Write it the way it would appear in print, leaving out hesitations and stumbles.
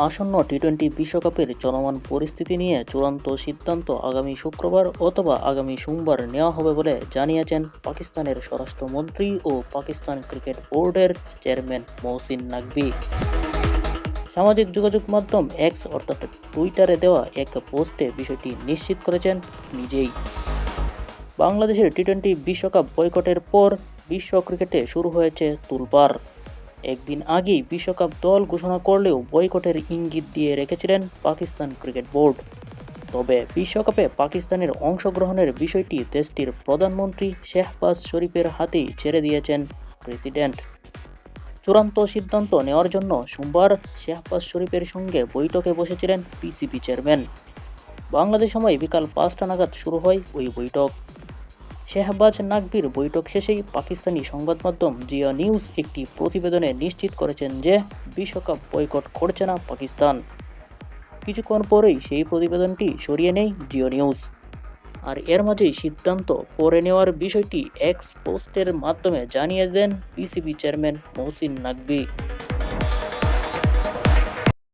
আসন্ন টি-20 বিশ্বকাপের চলমান পরিস্থিতি নিয়ে চূড়ান্ত সিদ্ধান্ত আগামী শুক্রবার অথবা আগামী সোমবার নেওয়া হবে বলে জানিয়েছেন পাকিস্তানের স্বরাষ্ট্রমন্ত্রী ও পাকিস্তান ক্রিকেট বোর্ডের চেয়ারম্যান মহসিন নাকভি। সামাজিক যোগাযোগ মাধ্যম এক্স অর্থাৎ টুইটারে দেওয়া এক পোস্টে বিষয়টি নিশ্চিত করেছেন নিজেই। বাংলাদেশের টি-20 বিশ্বকাপ বয়কটের পর বিশ্ব ক্রিকেটে শুরু হয়েছে তোলপাড়। একদিন আগেই বিশ্বকাপ দল ঘোষণা করলেও বয়কটের ইঙ্গিত দিয়ে রেখেছিলেন পাকিস্তান ক্রিকেট বোর্ড। তবে বিশ্বকাপে পাকিস্তানের অংশগ্রহণের বিষয়টি দেশটির প্রধানমন্ত্রী শেহবাজ শরীফের হাতেই ছেড়ে দিয়েছেন প্রেসিডেন্ট। চূড়ান্ত সিদ্ধান্ত নেওয়ার জন্য সোমবার শেহবাজ শরীফের সঙ্গে বৈঠকে বসেছিলেন পিসিবি চেয়ারম্যান। বাংলাদেশ সময় বিকাল 5টা নাগাদ শুরু হয় ওই বৈঠক। শেহবাজ নাকভির বৈঠক শেষেই পাকিস্তানি সংবাদ মাধ্যম জিও নিউজ একটি প্রতিবেদনে নিশ্চিত করেছেন যে বিশ্বকাপ বয়কট করছে না পাকিস্তান। কিছুক্ষণ পরেই সেই প্রতিবেদনটি সরিয়ে নেয় জিও নিউজ। আর এর মাঝেই সিদ্ধান্ত পরে নেওয়ার বিষয়টি এক্স পোস্টের মাধ্যমে জানিয়ে দেন পিসিবি চেয়ারম্যান মহসিন নাকভি।